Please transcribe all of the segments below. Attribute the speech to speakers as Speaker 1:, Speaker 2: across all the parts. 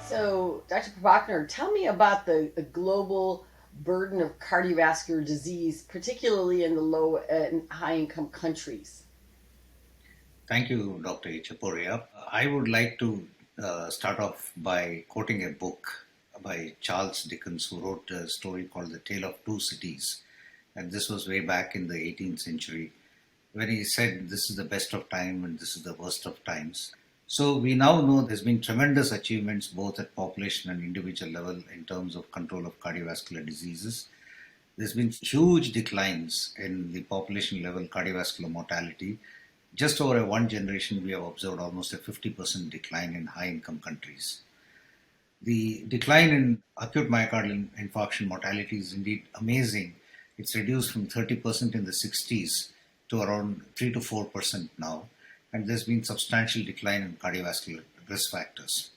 Speaker 1: So, Dr. Prabhakar, tell me about the global burden of cardiovascular disease, particularly in the low and high income countries.
Speaker 2: Thank you, Dr. Chaporia. I would like to start off by quoting a book by Charles Dickens, who wrote a story called The Tale of Two Cities. And this was way back in the 18th century, when he said, "This is the best of time and this is the worst of times." So we now know there's been tremendous achievements both at population and individual level in terms of control of cardiovascular diseases. There's been huge declines in the population level cardiovascular mortality. Just over one generation, we have observed almost a 50% decline in high income countries. The decline in acute myocardial infarction mortality is indeed amazing. It's reduced from 30% in the 60s to around 3 to 4% now. And there's been substantial decline in cardiovascular risk factors.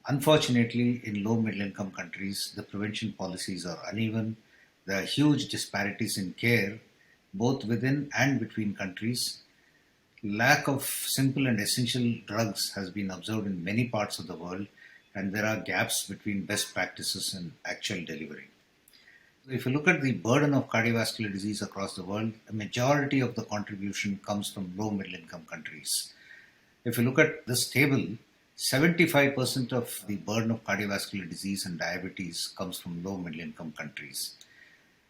Speaker 2: Unfortunately, in low middle income countries, the prevention policies are uneven. There are huge disparities in care, both within and between countries. Lack of simple and essential drugs has been observed in many parts of the world, and there are gaps between best practices and actual delivery. If you look at the burden of cardiovascular disease across the world, a majority of the contribution comes from low middle income countries. If you look at this table, 75% of the burden of cardiovascular disease and diabetes comes from low middle income countries.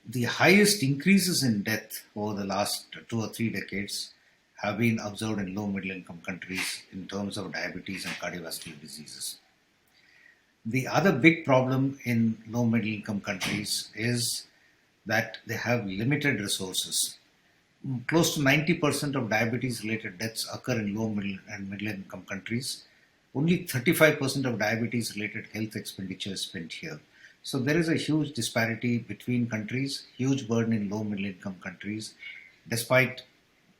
Speaker 2: The highest increases in death over the last 2 or 3 decades have been observed in low middle income countries in terms of diabetes and cardiovascular diseases. The other big problem in low middle income countries is that they have limited resources. Close to 90% of diabetes related deaths occur in low middle and middle income countries. Only 35% of diabetes related health expenditure is spent here. So there is a huge disparity between countries, huge burden in low middle income countries, despite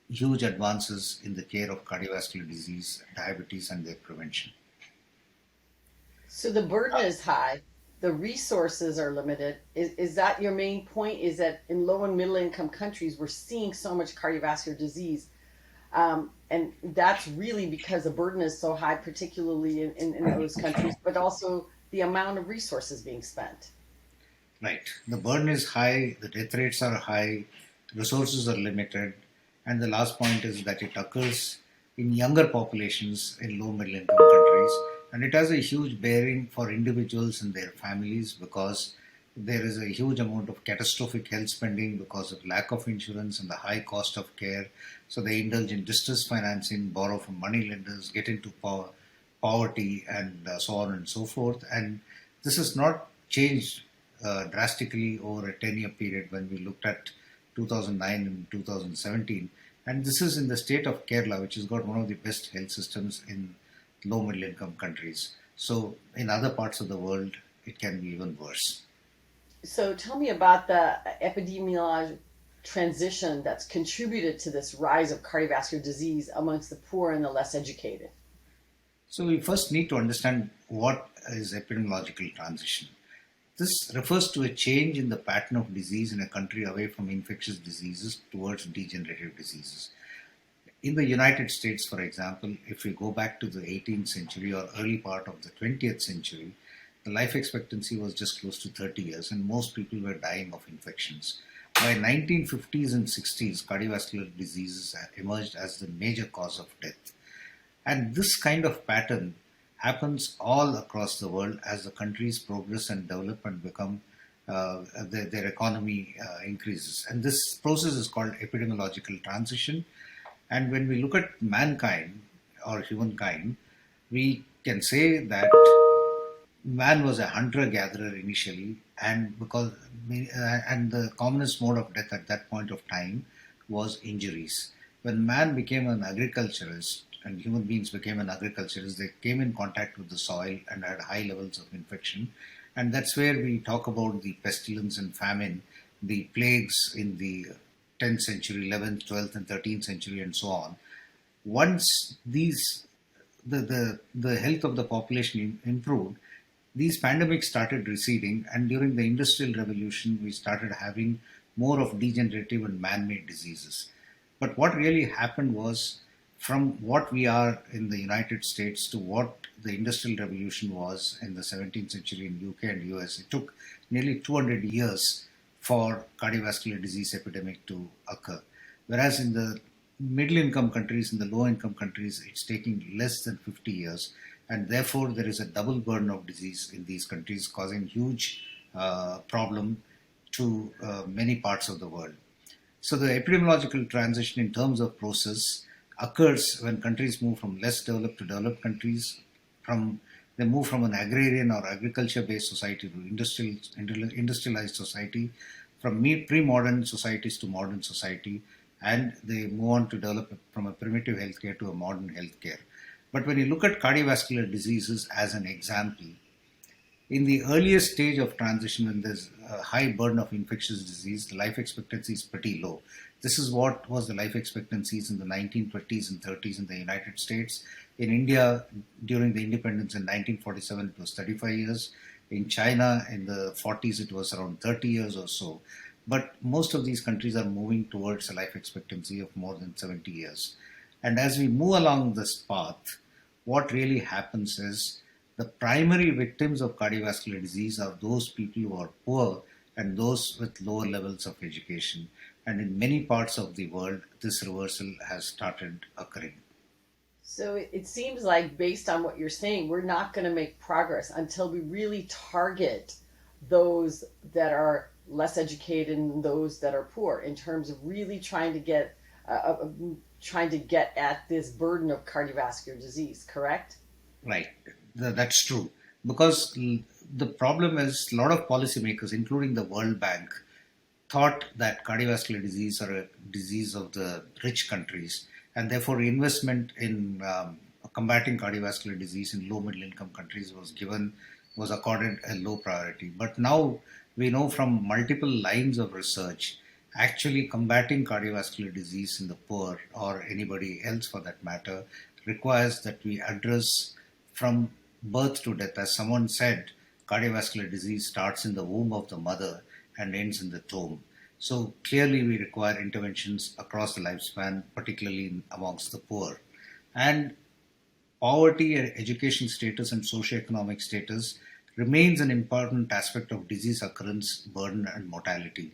Speaker 2: huge advances in the care of cardiovascular disease, diabetes, and their prevention.
Speaker 1: So, the burden is high, the resources are limited. Is that your main point? Is that in low and middle income countries, we're seeing so much cardiovascular disease? And that's really because the burden is so high, particularly in those countries, but also the amount of resources being spent.
Speaker 2: Right. The burden is high, the death rates are high, resources are limited, and the last point is that it occurs in younger populations in low middle income countries, and it has a huge bearing for individuals and their families because there is a huge amount of catastrophic health spending because of lack of insurance and the high cost of care. So they indulge in distress financing, borrow from money lenders, get into poverty, and so on and so forth. And this has not changed drastically over a 10-year period when we looked at 2009 and 2017. And this is in the state of Kerala, which has got one of the best health systems in low middle income countries. So in other parts of the world, it can be even worse.
Speaker 1: So, tell me about the epidemiological transition that's contributed to this rise of cardiovascular disease amongst the poor and the less educated.
Speaker 2: So we first need to understand what is epidemiological transition. This refers to a change in the pattern of disease in a country away from infectious diseases towards degenerative diseases. In the United States, for example, if we go back to the 18th century or early part of the 20th century, the life expectancy was just close to 30 years and most people were dying of infections. By 1950s and 60s, cardiovascular diseases emerged as the major cause of death. And this kind of pattern happens all across the world as the countries progress and develop and become their economy increases. And this process is called epidemiological transition. And when we look at mankind or humankind, we can say that man was a hunter-gatherer initially, and and the commonest mode of death at that point of time was injuries. When man became an agriculturist and human beings became an agriculturist, they came in contact with the soil and had high levels of infection, and that's where we talk about the pestilence and famine, the plagues in the 10th century, 11th, 12th, and 13th century, and so on. Once the health of the population improved, these pandemics started receding, and during the Industrial Revolution, we started having more of degenerative and man made diseases. But what really happened was from what we are in the United States to what the Industrial Revolution was in the 17th century in UK and US. It took nearly 200 years for cardiovascular disease epidemic to occur. Whereas in the middle income countries, in the low income countries, it's taking less than 50 years. And therefore, there is a double burden of disease in these countries, causing huge problem to many parts of the world. So the epidemiological transition in terms of process occurs when countries move from less developed to developed countries. They move from an agrarian or agriculture-based society to industrialized society, from pre-modern societies to modern society, and they move on to develop from a primitive healthcare to a modern healthcare. But when you look at cardiovascular diseases as an example, in the earliest stage of transition, when there's a high burden of infectious disease, the life expectancy is pretty low. This is what was the life expectancies in the 1920s and 30s in the United States. In India, during the independence in 1947, it was 35 years. In China, in the 40s, it was around 30 years or so. But most of these countries are moving towards a life expectancy of more than 70 years. And as we move along this path, what really happens is the primary victims of cardiovascular disease are those people who are poor and those with lower levels of education. And in many parts of the world, this reversal has started occurring.
Speaker 1: So it seems like, based on what you're saying, we're not going to make progress until we really target those that are less educated and those that are poor, in terms of really trying to get at this burden of cardiovascular disease. Correct?
Speaker 2: Right, that's true. Because the problem is a lot of policymakers, including the World Bank, thought that cardiovascular disease are a disease of the rich countries, and therefore investment in combating cardiovascular disease in low middle income countries was accorded a low priority. But now we know from multiple lines of research, actually combating cardiovascular disease in the poor, or anybody else for that matter, requires that we address from birth to death. As someone said, cardiovascular disease starts in the womb of the mother and ends in the tomb. So clearly we require interventions across the lifespan, particularly amongst the poor. And poverty and education status and socioeconomic status remains an important aspect of disease occurrence, burden and mortality.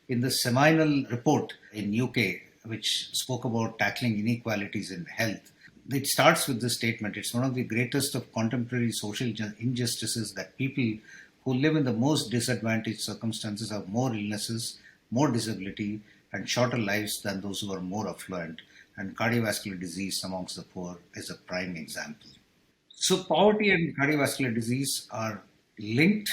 Speaker 2: In the seminal report in UK, which spoke about tackling inequalities in health, it starts with this statement: it's one of the greatest of contemporary social injustices that people who live in the most disadvantaged circumstances have more illnesses, more disability, and shorter lives than those who are more affluent. And cardiovascular disease amongst the poor is a prime example. So, poverty and cardiovascular disease are linked.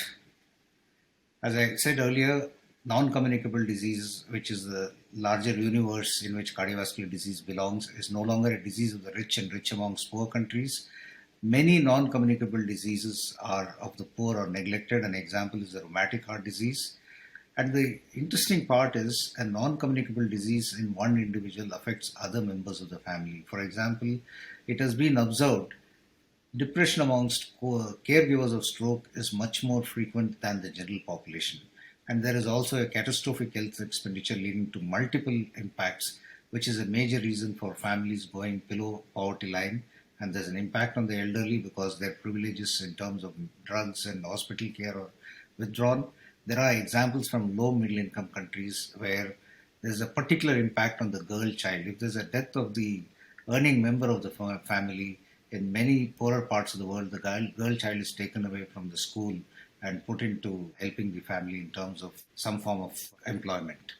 Speaker 2: As I said earlier, non-communicable disease, which is the larger universe in which cardiovascular disease belongs, is no longer a disease of the rich and rich amongst poor countries. Many non-communicable diseases are of the poor or neglected. An example is the rheumatic heart disease. And the interesting part is, a non-communicable disease in one individual affects other members of the family. For example, it has been observed depression amongst caregivers of stroke is much more frequent than the general population. And there is also a catastrophic health expenditure leading to multiple impacts, which is a major reason for families going below poverty line. And there's an impact on the elderly because their privileges in terms of drugs and hospital care are withdrawn. There are examples from low middle income countries where there's a particular impact on the girl child. If there's a death of the earning member of the family, in many poorer parts of the world, the girl child is taken away from the school and put into helping the family in terms of some form of employment.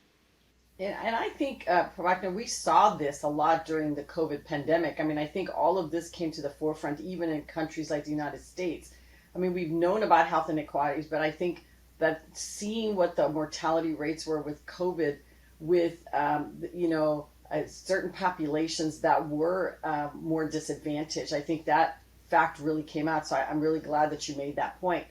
Speaker 1: And I think, Prabhakar, we saw this a lot during the COVID pandemic. I mean, I think all of this came to the forefront even in countries like the United States. I mean, we've known about health inequalities, but I think that seeing what the mortality rates were with COVID, with, certain populations that were more disadvantaged, I think that fact really came out. So I'm really glad that you made that point.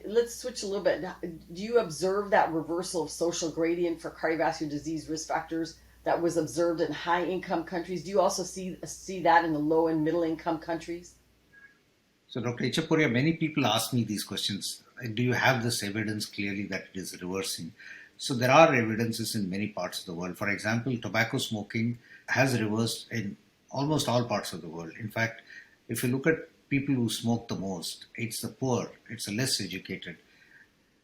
Speaker 1: Let's switch a little bit. Do you observe that reversal of social gradient for cardiovascular disease risk factors that was observed in high income countries? Do you also see that in the low and middle income countries?
Speaker 2: So, Dr. Ichapuria, many people ask me these questions. Do you have this evidence clearly that it is reversing? So, there are evidences in many parts of the world. For example, tobacco smoking has reversed in almost all parts of the world. In fact, if you look at people who smoke the most, it's the poor, it's the less educated.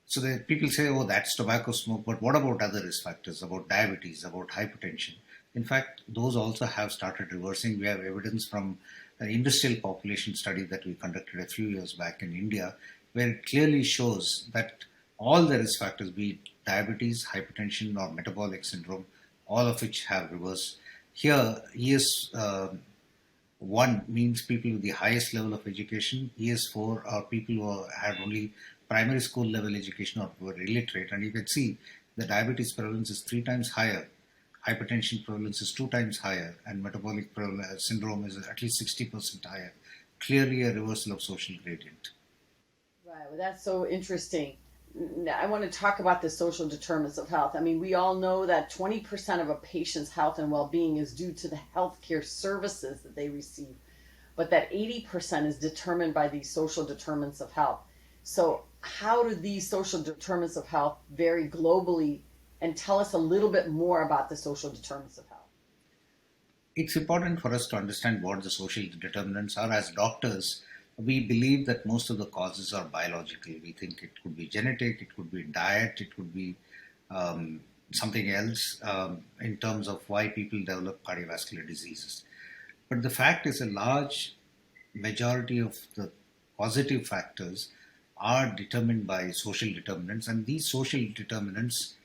Speaker 2: So the people say, oh, that's tobacco smoke, but what about other risk factors, about diabetes, about hypertension? In fact, those also have started reversing. We have evidence from an industrial population study that we conducted a few years back in India, where it clearly shows that all the risk factors, be it diabetes, hypertension, or metabolic syndrome, all of which have reversed. Here, ES1 means people with the highest level of education. ES4 are people who had only primary school level education or were illiterate. And you can see the diabetes prevalence is 3 times higher, hypertension prevalence is 2 times higher, and metabolic syndrome is at least 60% higher. Clearly a reversal of social gradient.
Speaker 1: Right. Well, that's so interesting. I want to talk about the social determinants of health. I mean, we all know that 20% of a patient's health and well being is due to the healthcare services that they receive, but that 80% is determined by these social determinants of health. So, how do these social determinants of health vary globally? And tell us a little bit more about the social determinants of health.
Speaker 2: It's important for us to understand what the social determinants are. As doctors, we believe that most of the causes are biological. We think it could be genetic, it could be diet, it could be something else in terms of why people develop cardiovascular diseases. But the fact is, a large majority of the positive factors are determined by social determinants, and these social determinants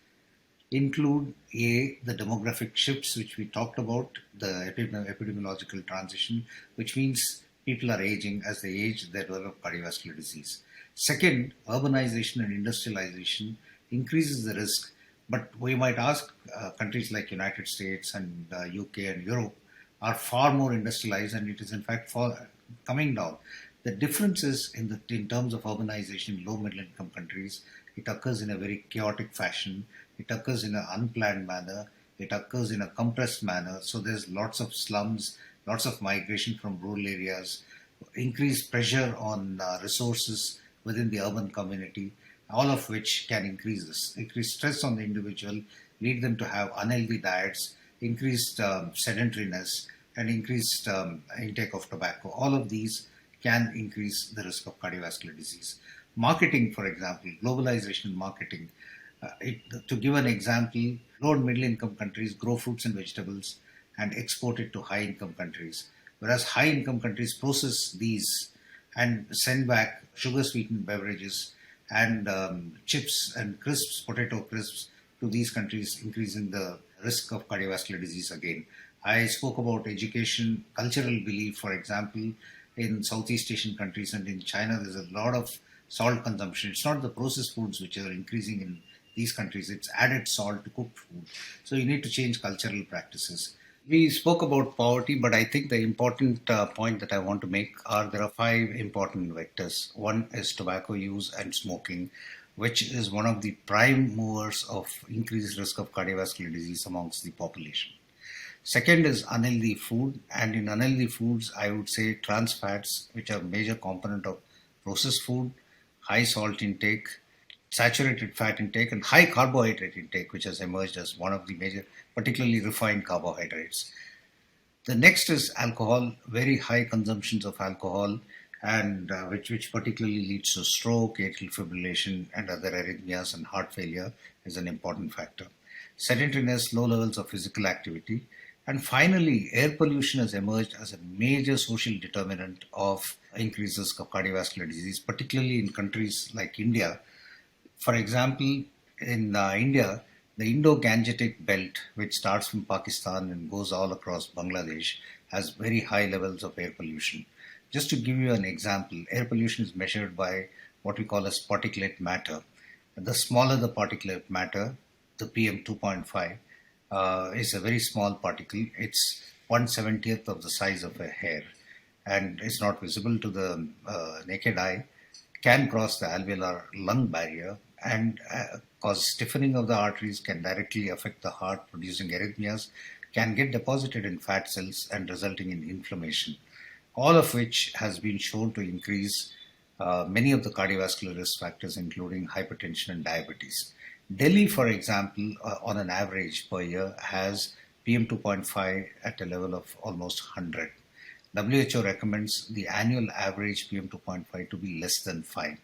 Speaker 2: include the demographic shifts, which we talked about, the epidemiological transition, which means people are aging. As they age, they develop cardiovascular disease. Second, urbanization and industrialization increases the risk. But we might ask, countries like United States and UK and Europe are far more industrialized, and it is in fact coming down. The difference is in terms of urbanization in low middle income countries, it occurs in a very chaotic fashion. It occurs in an unplanned manner. It occurs in a compressed manner. So there's lots of slums, lots of migration from rural areas, increased pressure on resources within the urban community, all of which can increase stress on the individual, lead them to have unhealthy diets, increased sedentariness, and increased intake of tobacco. All of these can increase the risk of cardiovascular disease. Marketing, for example, globalization marketing. To give an example, low and middle income countries grow fruits and vegetables and export it to high income countries, whereas high income countries process these and send back sugar sweetened beverages and chips and crisps, potato crisps, to these countries, increasing the risk of cardiovascular disease again. I spoke about education, cultural belief, for example, in Southeast Asian countries and in China, there's a lot of salt consumption. It's not the processed foods which are increasing in these countries, it's added salt to cooked food. So you need to change cultural practices. We spoke about poverty, but I think the important point that I want to make are there are 5 important vectors. One is tobacco use and smoking, which is one of the prime movers of increased risk of cardiovascular disease amongst the population. Second is unhealthy food, and in unhealthy foods, I would say trans fats, which are a major component of processed food, high salt intake, saturated fat intake, and high carbohydrate intake, which has emerged as one of the major, particularly refined carbohydrates. The next is alcohol, very high consumptions of alcohol, and which particularly leads to stroke, atrial fibrillation, and other arrhythmias, and heart failure is an important factor. Sedentariness, low levels of physical activity, and finally, air pollution has emerged as a major social determinant of increased risk of cardiovascular disease, particularly in countries like India. For example, in India, the Indo-Gangetic belt, which starts from Pakistan and goes all across Bangladesh, has very high levels of air pollution. Just to give you an example, air pollution is measured by what we call as particulate matter. The smaller the particulate matter, the PM 2.5, is a very small particle. It's 1/70th of the size of a hair, and it's not visible to the naked eye, can cross the alveolar lung barrier and cause stiffening of the arteries, can directly affect the heart, producing arrhythmias, can get deposited in fat cells and resulting in inflammation. All of which has been shown to increase many of the cardiovascular risk factors, including hypertension and diabetes. Delhi, for example, on an average per year, has PM 2.5 at a level of almost 100. WHO recommends the annual average PM 2.5 to be less than 5.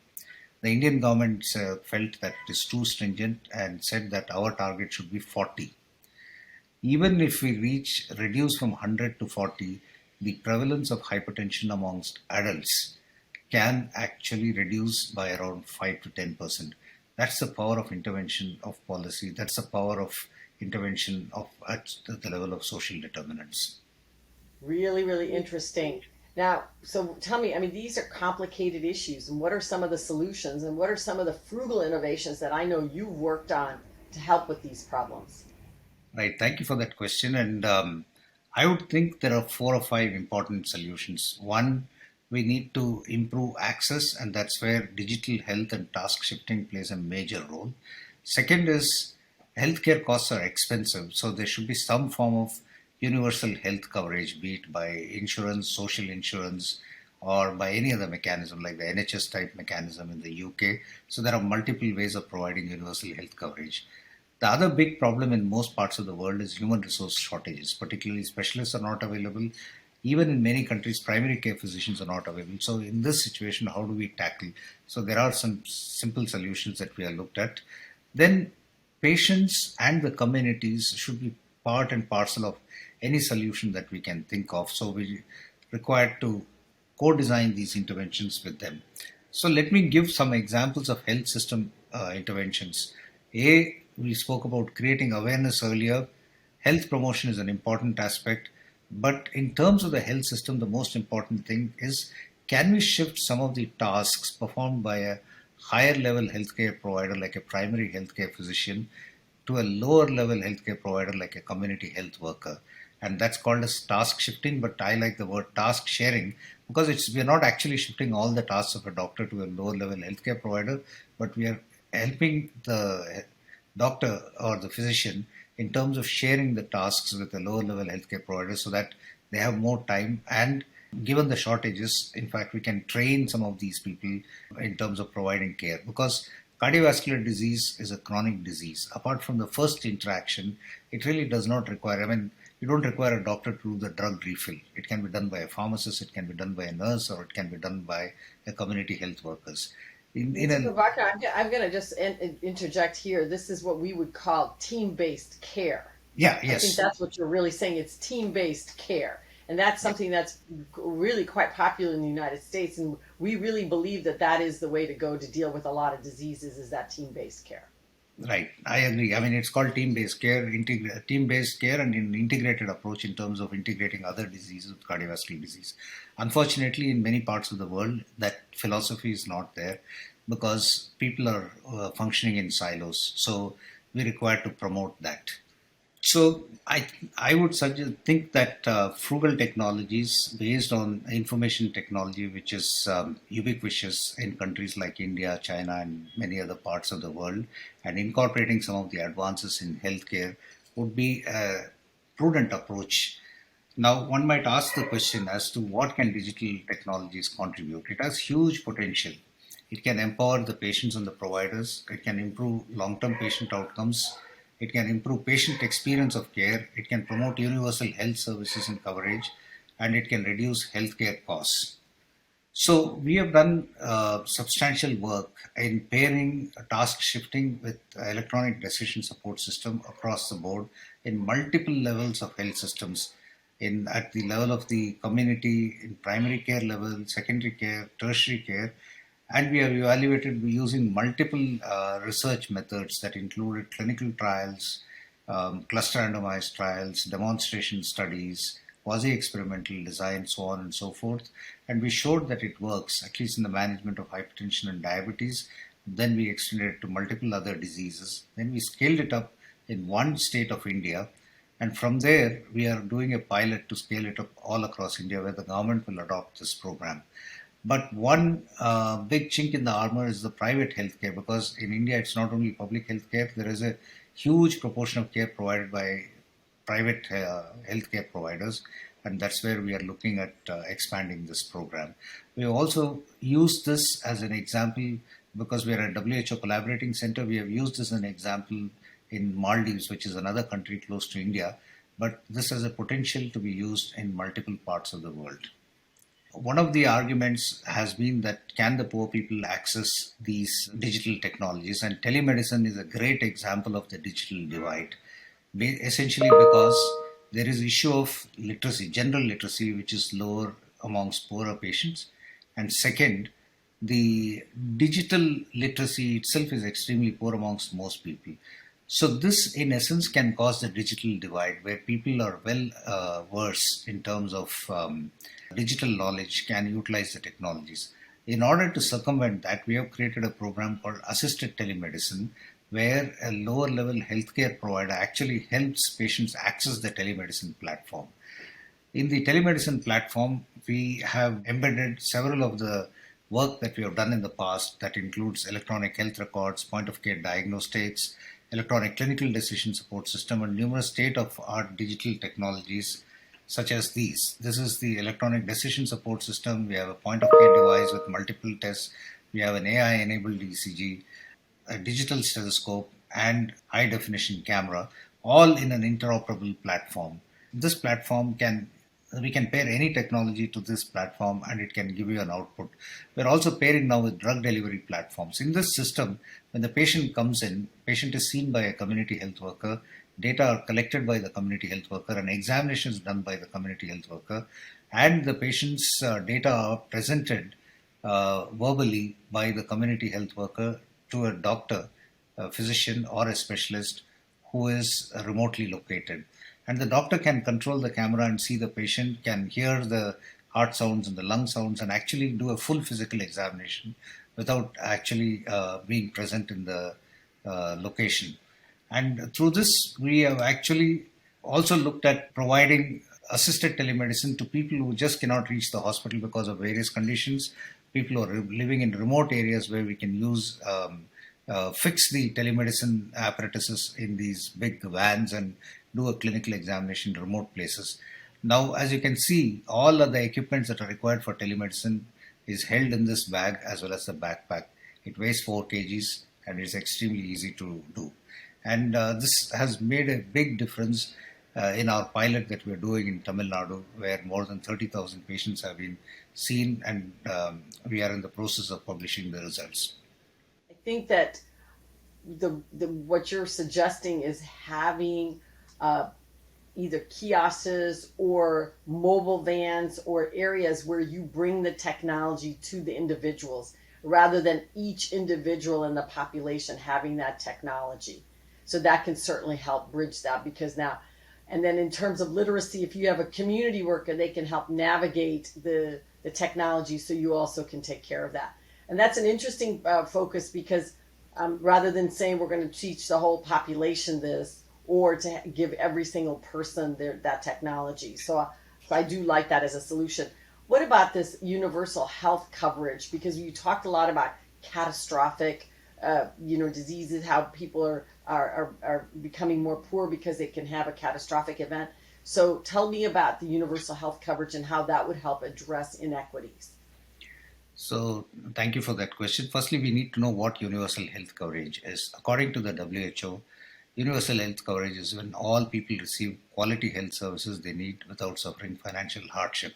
Speaker 2: The Indian government felt that it is too stringent and said that our target should be 40. Even if we reduce from 100 to 40, the prevalence of hypertension amongst adults can actually reduce by around 5 to 10%. That's the power of intervention of policy. That's the power of intervention at the level of social determinants.
Speaker 1: Really, really interesting. Now, so tell me, I mean, these are complicated issues, and what are some of the solutions, and what are some of the frugal innovations that I know you've worked on to help with these problems?
Speaker 2: Right. Thank you for that question. And I would think there are 4 or 5 important solutions. One, we need to improve access, and that's where digital health and task shifting plays a major role. Second is healthcare costs are expensive, so there should be some form of universal health coverage, be it by insurance, social insurance, or by any other mechanism like the NHS type mechanism in the UK. So there are multiple ways of providing universal health coverage. The other big problem in most parts of the world is human resource shortages, particularly specialists are not available. Even in many countries, primary care physicians are not available. So, in this situation, how do we tackle? So, there are some simple solutions that we are looked at. Then, patients and the communities should be part and parcel of any solution that we can think of. So, we require to co-design these interventions with them. So, let me give some examples of health system interventions. We spoke about creating awareness earlier. Health promotion is an important aspect. But in terms of the health system, the most important thing is, can we shift some of the tasks performed by a higher level healthcare provider like a primary healthcare physician to a lower level healthcare provider like a community health worker? And that's called as task shifting, but I like the word task sharing because we're not actually shifting all the tasks of a doctor to a lower level healthcare provider, but we are helping the doctor or the physician in terms of sharing the tasks with a lower level healthcare provider so that they have more time. And given the shortages, in fact, we can train some of these people in terms of providing care, because cardiovascular disease is a chronic disease. Apart from the first interaction, it really does not require, you don't require a doctor to do the drug refill. It can be done by a pharmacist, it can be done by a nurse, or it can be done by a community health workers.
Speaker 1: Mr. Prabhakar, I'm going to just interject here. This is what we would call team-based care.
Speaker 2: Yeah,
Speaker 1: I think
Speaker 2: yes.
Speaker 1: that's what you're really saying. It's team-based care. And that's something that's really quite popular in the United States. And we really believe that that is the way to go to deal with a lot of diseases, is that team-based care.
Speaker 2: Right, I agree. It's called team-based care, team-based care, and an integrated approach in terms of integrating other diseases with cardiovascular disease. Unfortunately, in many parts of the world, that philosophy is not there because people are functioning in silos. So we require to promote that. So I would think that frugal technologies based on information technology, which is ubiquitous in countries like India, China, and many other parts of the world, and incorporating some of the advances in healthcare would be a prudent approach. Now, one might ask the question as to what can digital technologies contribute. It has huge potential. It can empower the patients and the providers. It can improve long-term patient outcomes. It can improve patient experience of care. It can promote universal health services and coverage, and it can reduce healthcare costs. So we have done substantial work in pairing task shifting with electronic decision support system across the board in multiple levels of health systems, in at the level of the community, in primary care level, secondary care, tertiary care, and we have evaluated using multiple research methods that included clinical trials, cluster randomized trials, demonstration studies, quasi-experimental design, so on and so forth. And we showed that it works, at least in the management of hypertension and diabetes. Then we extended it to multiple other diseases. Then we scaled it up in one state of India. And from there, we are doing a pilot to scale it up all across India, where the government will adopt this program. But one big chink in the armor is the private healthcare, because in India it's not only public healthcare, there is a huge proportion of care provided by private healthcare providers, and that's where we are looking at expanding this program. We also used this as an example because we are a WHO collaborating center. We have used this as an example in Maldives, which is another country close to India, but this has a potential to be used in multiple parts of the world. One of the arguments has been that can the poor people access these digital technologies? And telemedicine is a great example of the digital divide, essentially because there is issue of literacy, general literacy, which is lower amongst poorer patients. And second, the digital literacy itself is extremely poor amongst most people. So this, in essence, can cause the digital divide, where people are well versed in terms of digital knowledge, can utilize the technologies. In order to circumvent that, we have created a program called Assisted Telemedicine, where a lower level healthcare provider actually helps patients access the telemedicine platform. In the telemedicine platform, we have embedded several of the work that we have done in the past that includes electronic health records, point of care diagnostics, electronic clinical decision support system, and numerous state-of-art digital technologies such as these. This is the electronic decision support system. We have a point of care device with multiple tests. We have an AI-enabled ECG, a digital stethoscope, and high definition camera, all in an interoperable platform. This platform we can pair any technology to this platform and it can give you an output. We're also pairing now with drug delivery platforms. In this system, when the patient comes in, patient is seen by a community health worker, data are collected by the community health worker, and examination is done by the community health worker, and the patient's data are presented verbally by the community health worker to a doctor, a physician, or a specialist who is remotely located. And the doctor can control the camera and see the patient, can hear the heart sounds and the lung sounds, and actually do a full physical examination without actually being present in the location. And through this, we have actually also looked at providing assisted telemedicine to people who just cannot reach the hospital because of various conditions, people who are living in remote areas where we can use fix the telemedicine apparatuses in these big vans and do a clinical examination in remote places. Now, as you can see, all of the equipments that are required for telemedicine is held in this bag as well as the backpack. It weighs 4 kgs and it's extremely easy to do. And this has made a big difference in our pilot that we're doing in Tamil Nadu, where more than 30,000 patients have been seen, and we are in the process of publishing the results.
Speaker 1: I think that the what you're suggesting is having either kiosks or mobile vans or areas where you bring the technology to the individuals rather than each individual in the population having that technology. So that can certainly help bridge that, because now, and then in terms of literacy, if you have a community worker, they can help navigate the technology, so you also can take care of that. And that's an interesting focus, because rather than saying we're going to teach the whole population this, or to give every single person that technology. So I do like that as a solution. What about this universal health coverage? Because you talked a lot about catastrophic diseases, how people are becoming more poor because they can have a catastrophic event. So tell me about the universal health coverage and how that would help address inequities.
Speaker 2: So, thank you for that question. Firstly, we need to know what universal health coverage is. According to the WHO, universal health coverage is when all people receive quality health services they need without suffering financial hardship.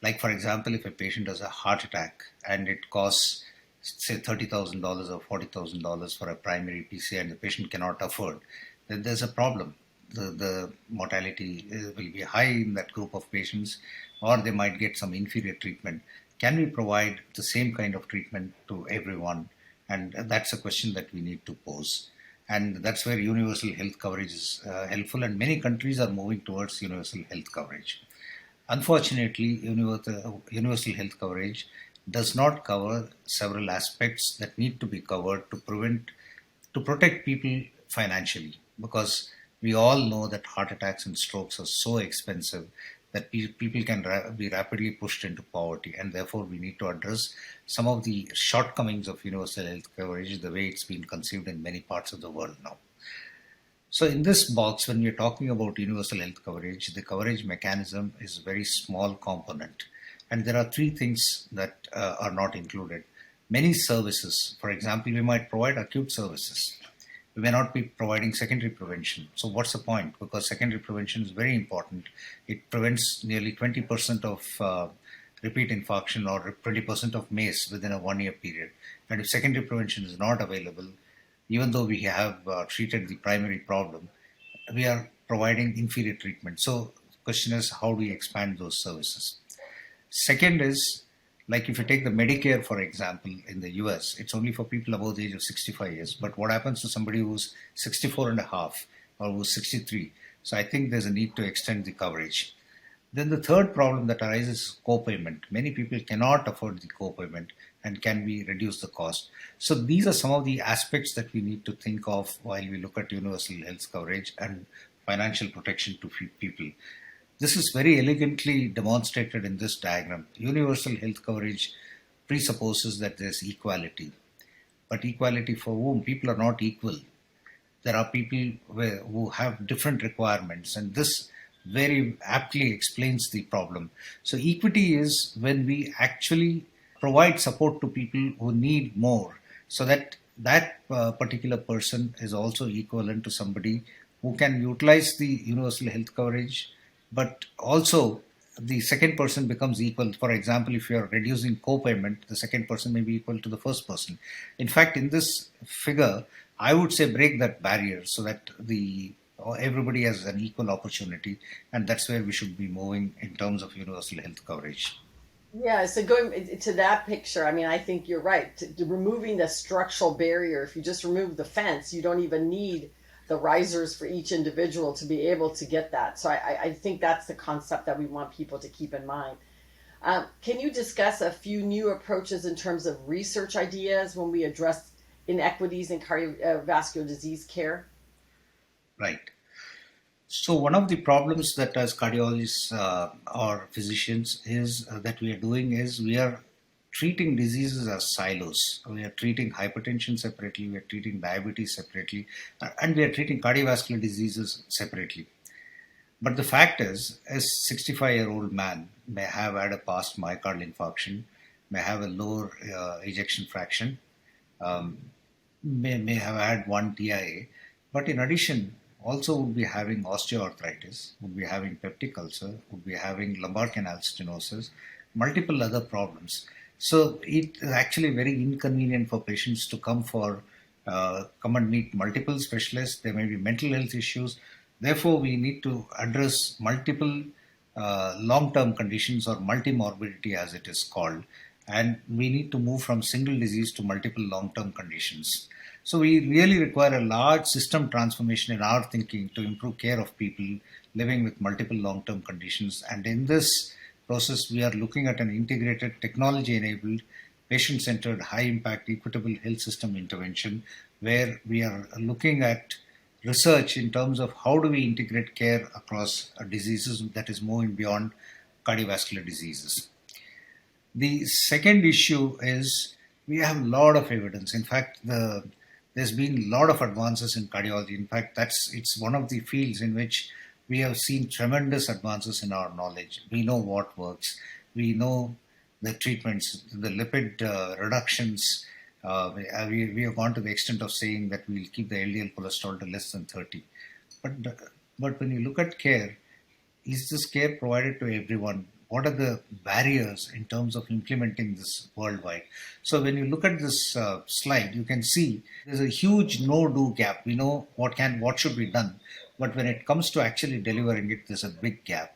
Speaker 2: Like, for example, if a patient has a heart attack and it costs, say, $30,000 or $40,000 for a primary PCI and the patient cannot afford, then there's a problem. The mortality will be high in that group of patients, or they might get some inferior treatment. Can we provide the same kind of treatment to everyone? And that's a question that we need to pose. And that's where universal health coverage is helpful, and many countries are moving towards universal health coverage. Unfortunately, universal health coverage does not cover several aspects that need to be covered to protect people financially, because we all know that heart attacks and strokes are so expensive that people can be rapidly pushed into poverty, and therefore we need to address some of the shortcomings of universal health coverage the way it's been conceived in many parts of the world now. So in this box, when we're talking about universal health coverage, the coverage mechanism is a very small component, and there are 3 things that are not included. Many services, for example, we might provide acute services. we may not be providing secondary prevention. So what's the point? Because secondary prevention is very important. It prevents nearly 20% of repeat infarction or 20% of MACE within a 1 year period. And if secondary prevention is not available, even though we have treated the primary problem, we are providing inferior treatment. So the question is, how do we expand those services? Second is, like if you take the Medicare, for example, in the US, it's only for people above the age of 65 years. But what happens to somebody who's 64 and a half or who's 63? So I think there's a need to extend the coverage. Then the third problem that arises is co-payment. Many people cannot afford the co-payment, and can we reduce the cost? So these are some of the aspects that we need to think of while we look at universal health coverage and financial protection to people. This is very elegantly demonstrated in this diagram. Universal health coverage presupposes that there's equality. But equality for whom? People are not equal. There are people who have different requirements, and this very aptly explains the problem. So equity is when we actually provide support to people who need more, so that particular person is also equivalent to somebody who can utilize the universal health coverage, but also the second person becomes equal. For example, if you are reducing co-payment, the second person may be equal to the first person. In fact, in this figure, I would say break that barrier so that everybody has an equal opportunity, and that's where we should be moving in terms of universal health coverage.
Speaker 1: Yeah, so going to that picture, I mean, I think you're right. Removing the structural barrier, if you just remove the fence, you don't even need the risers for each individual to be able to get that. So I think that's the concept that we want people to keep in mind. Can you discuss a few new approaches in terms of research ideas when we address inequities in cardiovascular disease care?
Speaker 2: Right. So one of the problems that as cardiologists or physicians is that we are doing is we are treating diseases as silos. We are treating hypertension separately, we are treating diabetes separately, and we are treating cardiovascular diseases separately. But the fact is, a 65-year-old man may have had a past myocardial infarction, may have a lower ejection fraction, um, may have had one TIA, but in addition, also would be having osteoarthritis, would be having peptic ulcer, would be having lumbar canal stenosis, multiple other problems. So it is actually very inconvenient for patients to come and meet multiple specialists. There may be mental health issues. Therefore, we need to address multiple long-term conditions, or multi-morbidity as it is called, and we need to move from single disease to multiple long-term conditions. So we really require a large system transformation in our thinking to improve care of people living with multiple long-term conditions. And in this process, we are looking at an integrated, technology-enabled, patient-centered, high-impact, equitable health system intervention, where we are looking at research in terms of how do we integrate care across diseases that is moving beyond cardiovascular diseases. The second issue is we have a lot of evidence. In fact, there's been a lot of advances in cardiology. In fact, it's one of the fields in which we have seen tremendous advances in our knowledge. We know what works. We know the treatments, the lipid reductions. We have gone to the extent of saying that we'll keep the LDL cholesterol to less than 30. But when you look at care, is this care provided to everyone? What are the barriers in terms of implementing this worldwide? So when you look at this slide, you can see there's a huge no-do gap. We know what should be done, but when it comes to actually delivering it, there's a big gap.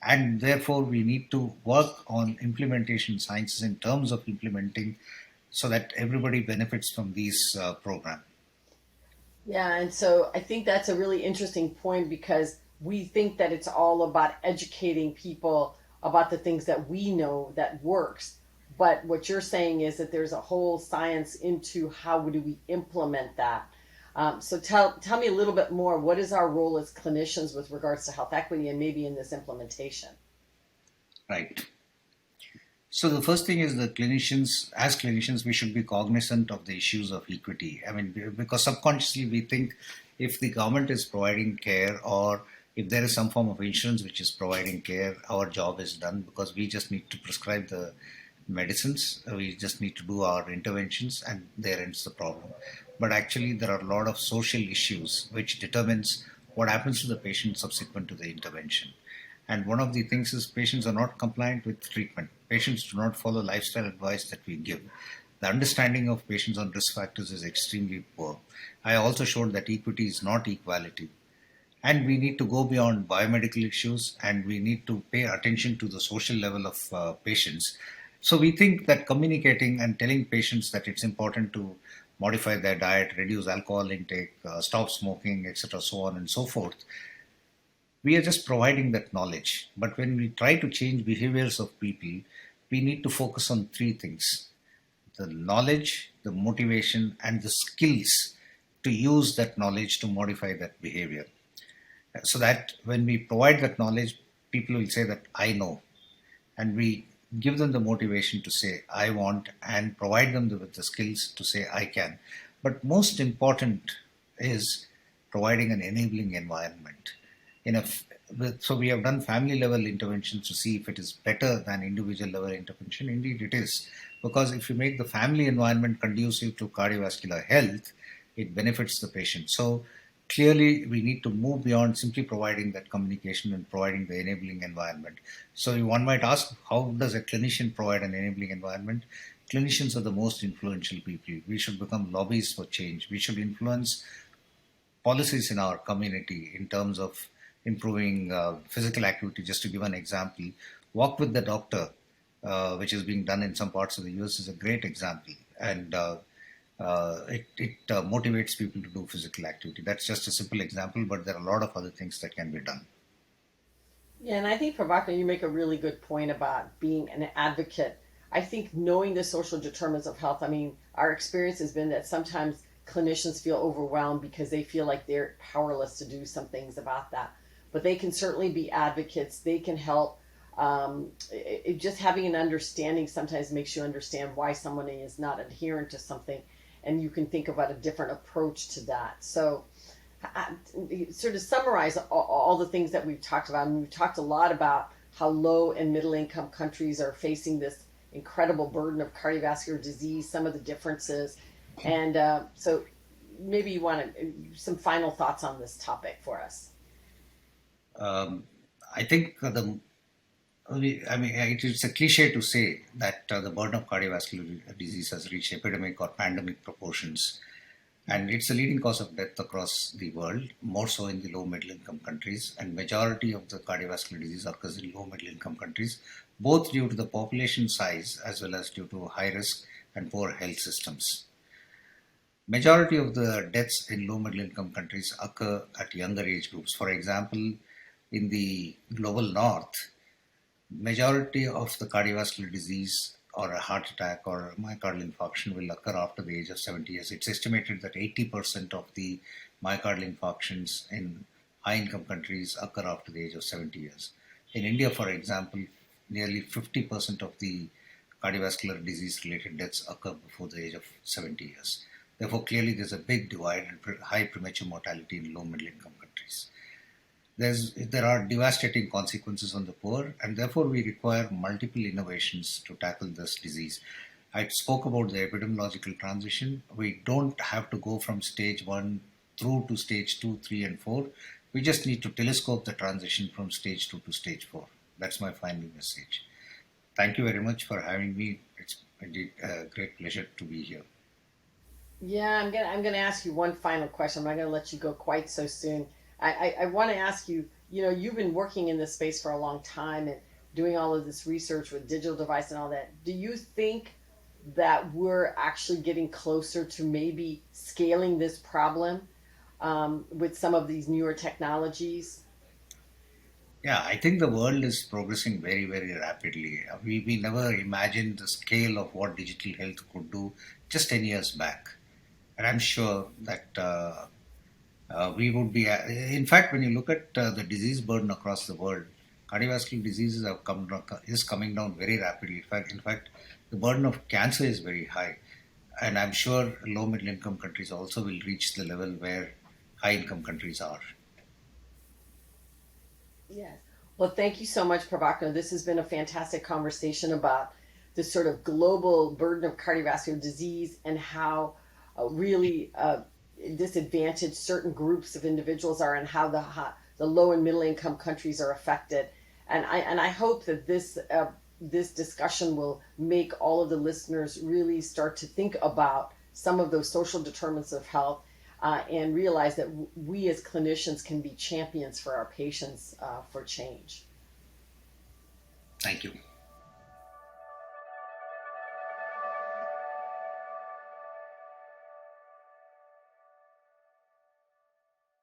Speaker 2: And therefore, we need to work on implementation sciences in terms of implementing so that everybody benefits from these programs.
Speaker 1: Yeah, and so I think that's a really interesting point because we think that it's all about educating people about the things that we know that works. But what you're saying is that there's a whole science into how do we implement that. So tell me a little bit more. What is our role as clinicians with regards to health equity and maybe in this implementation?
Speaker 2: Right. So the first thing is that as clinicians, we should be cognizant of the issues of equity. I mean, because subconsciously we think if the government is providing care, or if there is some form of insurance which is providing care, our job is done because we just need to prescribe the medicines. We just need to do our interventions, and there ends the problem. but actually there are a lot of social issues which determines what happens to the patient subsequent to the intervention. And one of the things is patients are not compliant with treatment. Patients do not follow lifestyle advice that we give. The understanding of patients on risk factors is extremely poor. I also showed that equity is not equality. And we need to go beyond biomedical issues, and we need to pay attention to the social level of patients. So we think that communicating and telling patients that it's important to modify their diet, reduce alcohol intake, stop smoking, etc., so on and so forth, we are just providing that knowledge. But when we try to change behaviors of people, we need to focus on three things: the knowledge, the motivation, and the skills to use that knowledge to modify that behavior. So that when we provide that knowledge, people will say that I know, and we give them the motivation to say I want, and provide them with the skills to say I can. But most important is providing an enabling environment. In a so we have done family level interventions to see if it is better than individual level intervention. Indeed it is, because if you make the family environment conducive to cardiovascular health, it benefits the patient. So clearly we need to move beyond simply providing that communication and providing the enabling environment. So one might ask, how does a clinician provide an enabling environment? Clinicians are the most influential people. We should become lobbyists for change. We should influence policies in our community in terms of improving physical activity. Just to give an example, walk with the doctor, which is being done in some parts of the US, is a great example. And it motivates people to do physical activity. That's just a simple example, but there are a lot of other things that can be done.
Speaker 1: Yeah, and I think Prabhakar, you make a really good point about being an advocate. I think knowing the social determinants of health, I mean, our experience has been that sometimes clinicians feel overwhelmed because they feel like they're powerless to do some things about that. But they can certainly be advocates. They can help. Just having an understanding sometimes makes you understand why someone is not adherent to something, and you can think about a different approach to that. So, sort of summarize all the things that we've talked about. I mean, we've talked a lot about how low and middle income countries are facing this incredible burden of cardiovascular disease, some of the differences. And so maybe you want some final thoughts on this topic for us.
Speaker 2: Um, I think I mean, it's a cliche to say that the burden of cardiovascular disease has reached epidemic or pandemic proportions, and it's the leading cause of death across the world, more so in the low middle income countries. And majority of the cardiovascular disease occurs in low middle income countries, both due to the population size as well as due to high risk and poor health systems. Majority of the deaths in low middle income countries occur at younger age groups. For example, in the global north, majority of the cardiovascular disease or a heart attack or myocardial infarction will occur after the age of 70 years. It's estimated that 80% of the myocardial infarctions in high income countries occur after the age of 70 years. In India, for example, nearly 50% of the cardiovascular disease related deaths occur before the age of 70 years. Therefore, clearly there's a big divide and high premature mortality in low middle income countries. There are devastating consequences on the poor, and therefore we require multiple innovations to tackle this disease. I spoke about the epidemiological transition. We don't have to go from stage 1 through to stage 2, 3, and 4. We just need to telescope the transition from stage 2 to stage 4. That's my final message. Thank you very much for having me. It's indeed a great pleasure to be here.
Speaker 1: Yeah, I'm gonna ask you one final question. I'm not gonna let you go quite so soon. I want to ask you. You know, you've been working in this space for a long time and doing all of this research with digital device and all that. Do you think that we're actually getting closer to maybe scaling this problem with some of these newer technologies?
Speaker 2: Yeah, I think the world is progressing very, very rapidly. We never imagined the scale of what digital health could do just 10 years back. And I'm sure that we would be, in fact, when you look at the disease burden across the world, cardiovascular diseases is coming down very rapidly. In fact, the burden of cancer is very high. And I'm sure low middle income countries also will reach the level where high income countries are.
Speaker 1: Yes. Well, thank you so much, Prabhakar. This has been a fantastic conversation about this sort of global burden of cardiovascular disease and how really disadvantaged certain groups of individuals are, and how the low and middle income countries are affected. And I hope that this discussion will make all of the listeners really start to think about some of those social determinants of health, and realize that we as clinicians can be champions for our patients, for change.
Speaker 2: Thank you.